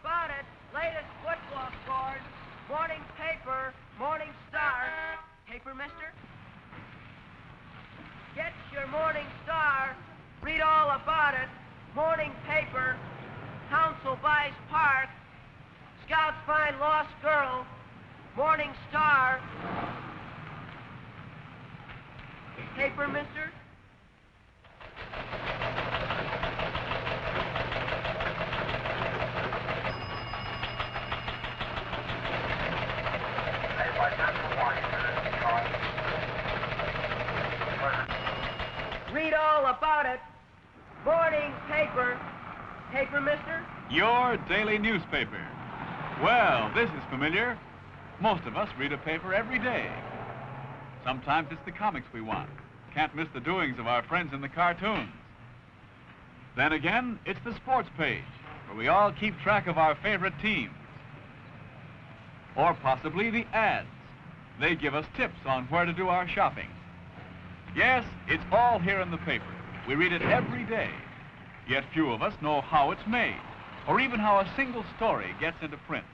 about it. Latest football scores. Morning paper, Morning Star. Paper, mister? Get your Morning Star. Read all about it. Morning paper. Council buys park. Scouts find lost girl. Morning Star. Paper, mister? Read all about it. Morning paper. Paper, mister? Your daily newspaper. Well, this is familiar. Most of us read a paper every day. Sometimes it's the comics we want. Can't miss the doings of our friends in the cartoons. Then again, it's the sports page, where we all keep track of our favorite teams. Or possibly the ads. They give us tips on where to do our shopping. Yes, it's all here in the paper. We read it every day. Yet few of us know how it's made, or even how a single story gets into print.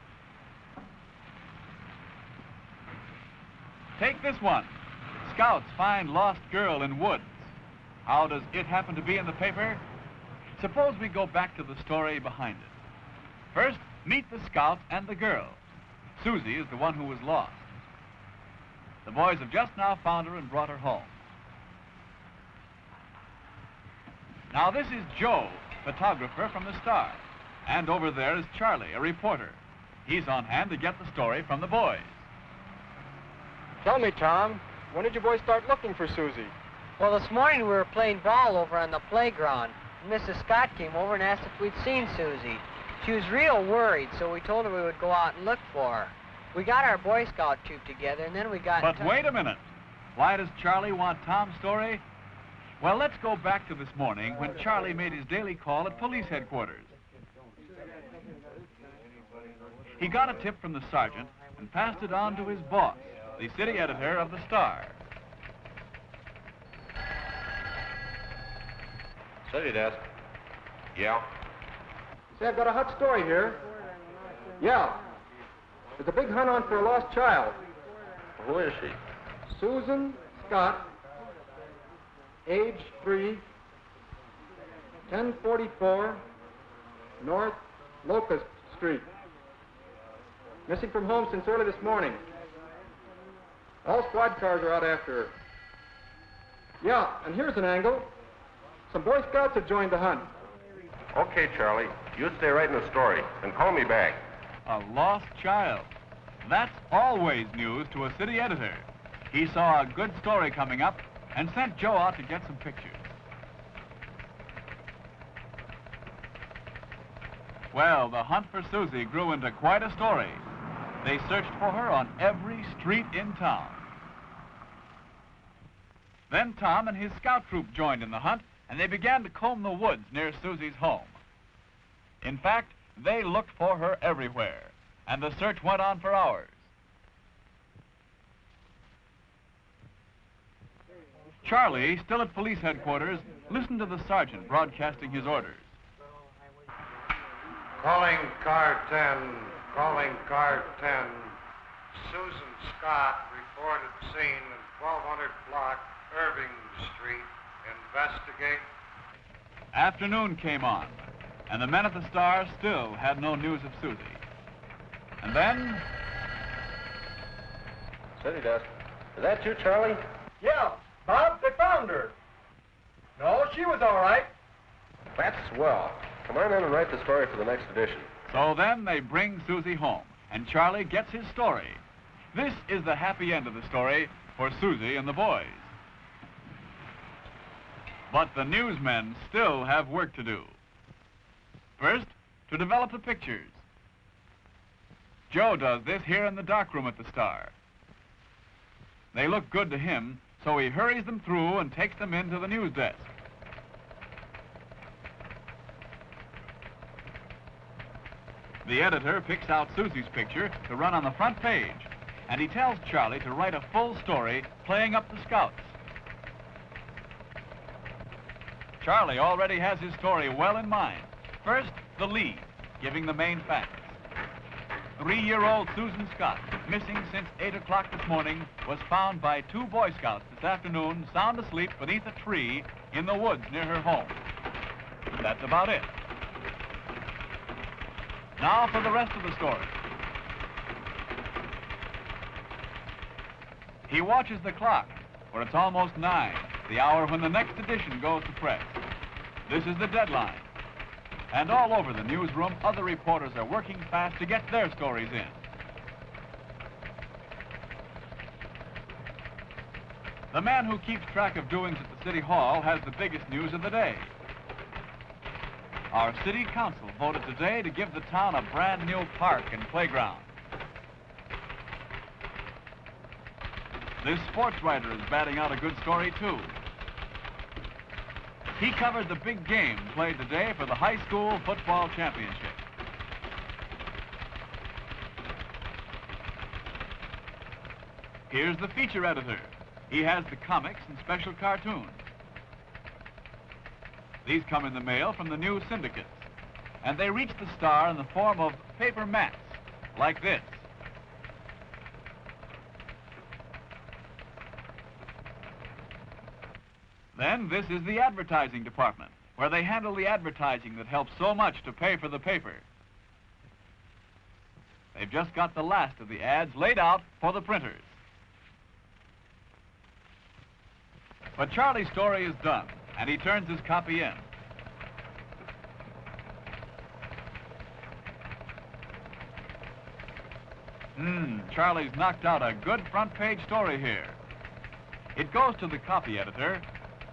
Take this one. Scouts find lost girl in woods. How does it happen to be in the paper? Suppose we go back to the story behind it. First, meet the scouts and the girl. Susie is the one who was lost. The boys have just now found her and brought her home. Now this is Joe, photographer from the Star. And over there is Charlie, a reporter. He's on hand to get the story from the boys. Tell me, Tom, when did you boys start looking for Susie? Well, this morning we were playing ball over on the playground. Mrs. Scott came over and asked if we'd seen Susie. She was real worried, so we told her we would go out and look for her. We got our Boy Scout troop together, and then we got... But wait a minute. Why does Charlie want Tom's story? Well, let's go back to this morning when Charlie made his daily call at police headquarters. He got a tip from the sergeant and passed it on to his boss, the city editor of the Star. City desk. Yeah. Say, I've got a hot story here. Yeah. There's a big hunt on for a lost child. Who is she? Susan Scott, age 3, 1044 North Locust Street. Missing from home since early this morning. All squad cars are out after her. Yeah, and here's an angle. Some Boy Scouts have joined the hunt. Okay, Charlie. You stay right in the story and call me back. A lost child. That's always news to a city editor. He saw a good story coming up and sent Joe out to get some pictures. Well, the hunt for Susie grew into quite a story. They searched for her on every street in town. Then Tom and his scout troop joined in the hunt, and they began to comb the woods near Susie's home. In fact, they looked for her everywhere, and the search went on for hours. Charlie, still at police headquarters, listened to the sergeant broadcasting his orders. Calling car 10, calling car 10. Susan Scott reported seen in 1200 block Irving Street. Investigate. Afternoon came on, and the men at the Star still had no news of Susie. And then... City desk. Is that you, Charlie? Yeah, Bob, they found her. No, she was all right. That's swell. Come on in and write the story for the next edition. So then they bring Susie home, and Charlie gets his story. This is the happy end of the story for Susie and the boys. But the newsmen still have work to do. First, to develop the pictures. Joe does this here in the darkroom at the Star. They look good to him, so he hurries them through and takes them into the news desk. The editor picks out Susie's picture to run on the front page, and he tells Charlie to write a full story playing up the scouts. Charlie already has his story well in mind. First, the lead. giving the main facts. 3-year-old Susan Scott, missing since 8 o'clock this morning, was found by 2 Boy Scouts this afternoon, sound asleep beneath a tree in the woods near her home. That's about it. Now for the rest of the story. He watches the clock, for it's almost 9, the hour when the next edition goes to press. This is the deadline. And all over the newsroom, other reporters are working fast to get their stories in. The man who keeps track of doings at the City Hall has the biggest news of the day. Our City Council voted today to give the town a brand new park and playground. This sports writer is batting out a good story, too. He covered the big game played today for the high school football championship. Here's the feature editor. He has the comics and special cartoons. These come in the mail from the new syndicates, and they reach the star in the form of paper mats, like this. Then this is the advertising department, where they handle the advertising that helps so much to pay for the paper. They've just got the last of the ads laid out for the printers. But Charlie's story is done, and he turns his copy in. Charlie's knocked out a good front-page story here. It goes to the copy editor,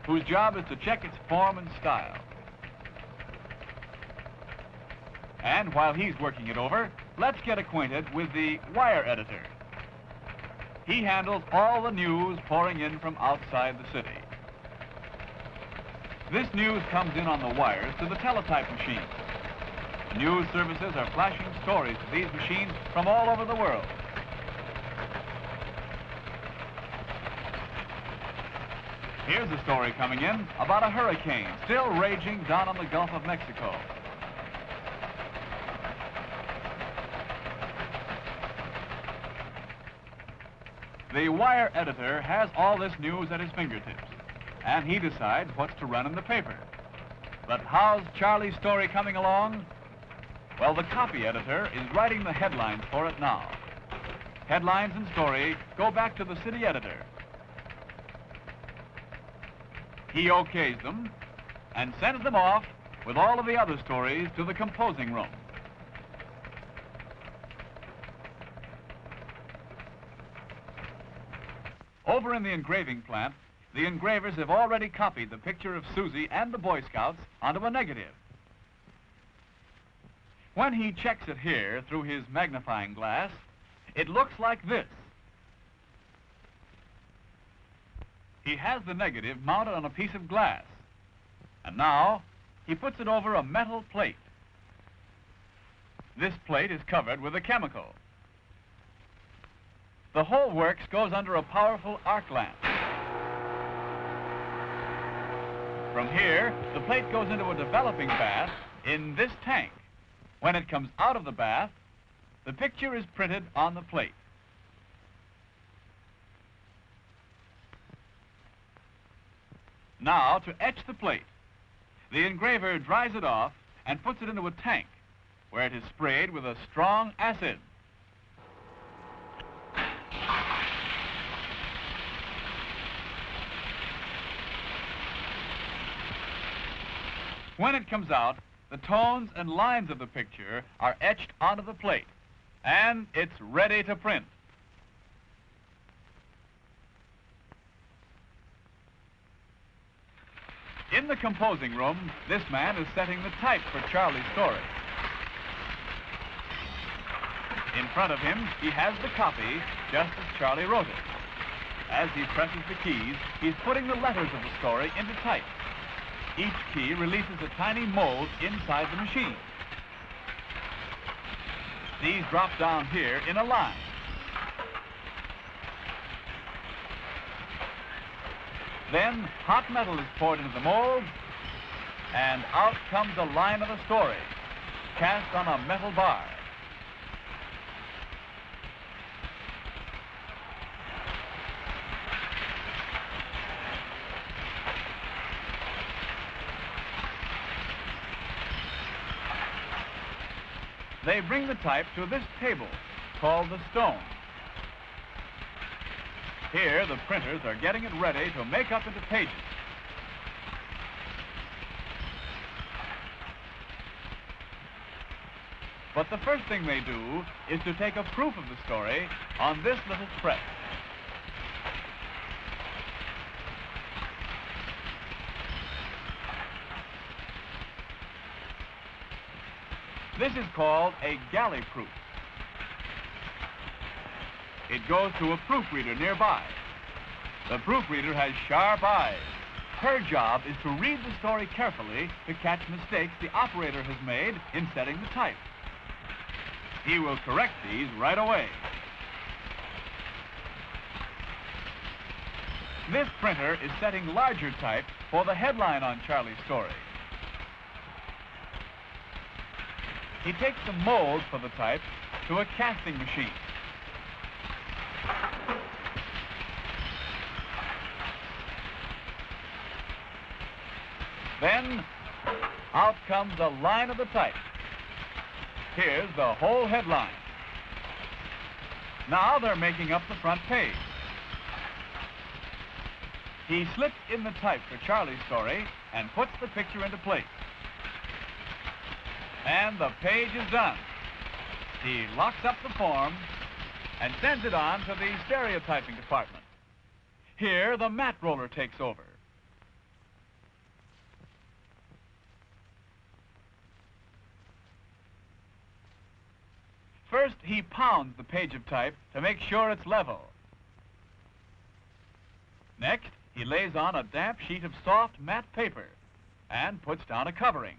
whose job is to check its form and style. And while he's working it over, let's get acquainted with the wire editor. He handles all the news pouring in from outside the city. This news comes in on the wires to the teletype machine. News services are flashing stories to these machines from all over the world. Here's a story coming in about a hurricane still raging down on the Gulf of Mexico. The wire editor has all this news at his fingertips, and he decides what's to run in the paper. But how's Charlie's story coming along? Well, the copy editor is writing the headlines for it now. Headlines and story go back to the city editor. He okays them and sends them off with all of the other stories to the composing room. Over in the engraving plant, the engravers have already copied the picture of Susie and the Boy Scouts onto a negative. When he checks it here through his magnifying glass, it looks like this. He has the negative mounted on a piece of glass, and now he puts it over a metal plate. This plate is covered with a chemical. The whole works goes under a powerful arc lamp. From here, the plate goes into a developing bath in this tank. When it comes out of the bath, the picture is printed on the plate. Now, to etch the plate, the engraver dries it off and puts it into a tank, where it is sprayed with a strong acid. When it comes out, the tones and lines of the picture are etched onto the plate, and it's ready to print. In the composing room, this man is setting the type for Charlie's story. In front of him, he has the copy, just as Charlie wrote it. As he presses the keys, he's putting the letters of the story into type. Each key releases a tiny mold inside the machine. These drop down here in a line. Then hot metal is poured into the mold, and out comes a line of the story. cast on a metal bar. They bring the type to this table, called the stone. Here, the printers are getting it ready to make up into pages. But the first thing they do is to take a proof of the story on this little press. This is called a galley proof. It goes to a proofreader nearby. The proofreader has sharp eyes. Her job is to read the story carefully to catch mistakes the operator has made in setting the type. He will correct these right away. This printer is setting larger type for the headline on Charlie's story. He takes the mold for the type to a casting machine. Then, out comes the line of the type. Here's the whole headline. Now they're making up the front page. He slips in the type for Charlie's story and puts the picture into place. And the page is done. He locks up the form and sends it on to the stereotyping department. Here, the mat roller takes over. First, he pounds the page of type to make sure it's level. Next, he lays on a damp sheet of soft matte paper and puts down a covering.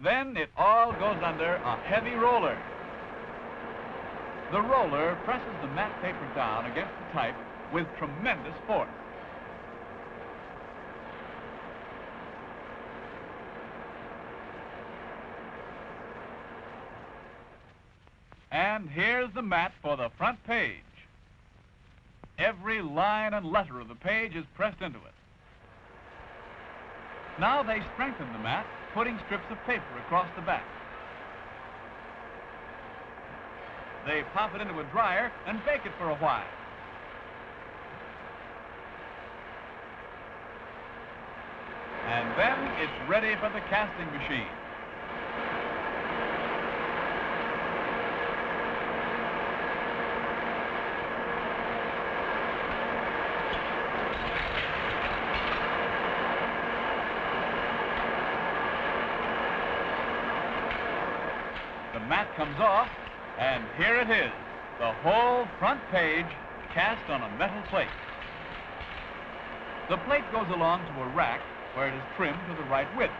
Then it all goes under a heavy roller. The roller presses the matte paper down against the type with tremendous force. And here's the mat for the front page. Every line and letter of the page is pressed into it. Now they strengthen the mat, putting strips of paper across the back. They pop it into a dryer and bake it for a while. And then it's ready for the casting machine. The mat comes off, and here it is, the whole front page cast on a metal plate. The plate goes along to a rack where it is trimmed to the right width.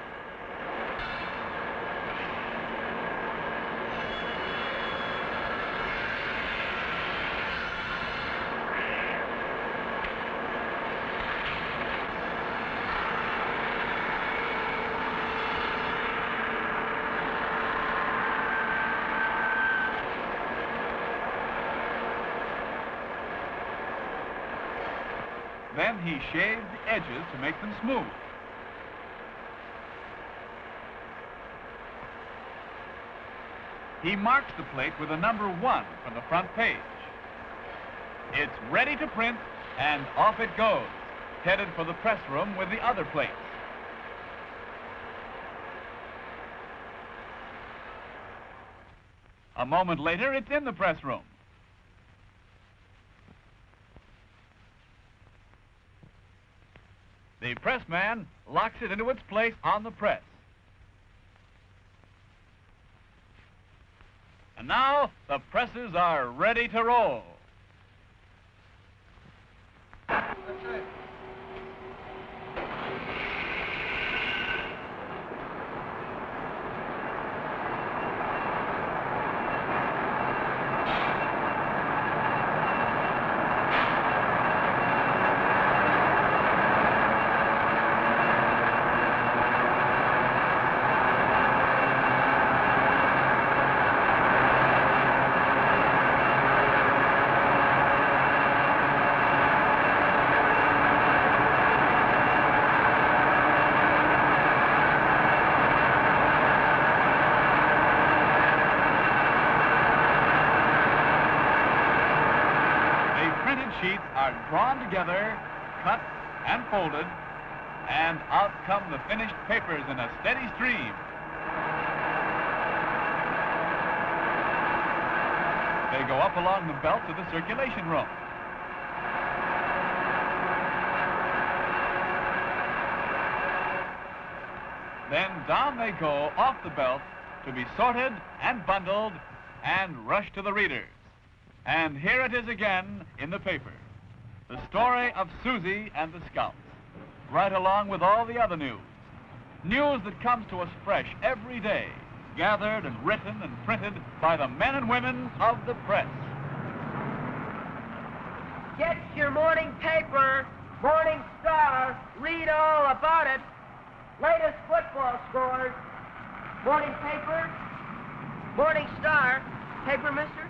Then he shaves the edges to make them smooth. He marks the plate with a number 1 from the front page. It's ready to print, and off it goes, headed for the press room with the other plates. A moment later, it's in the press room. The pressman locks it into its place on the press. And now the presses are ready to roll. That's right. sheets are drawn together, cut and folded, and out come the finished papers in a steady stream. They go up along the belt to the circulation room. Then down they go off the belt to be sorted and bundled and rushed to the readers. And here it is again in the paper. The story of Susie and the Scouts, right along with all the other news. News that comes to us fresh every day, gathered and written and printed by the men and women of the press. Get your morning paper, Morning Star, read all about it. Latest football scores. Morning paper, Morning Star. Paper, mister?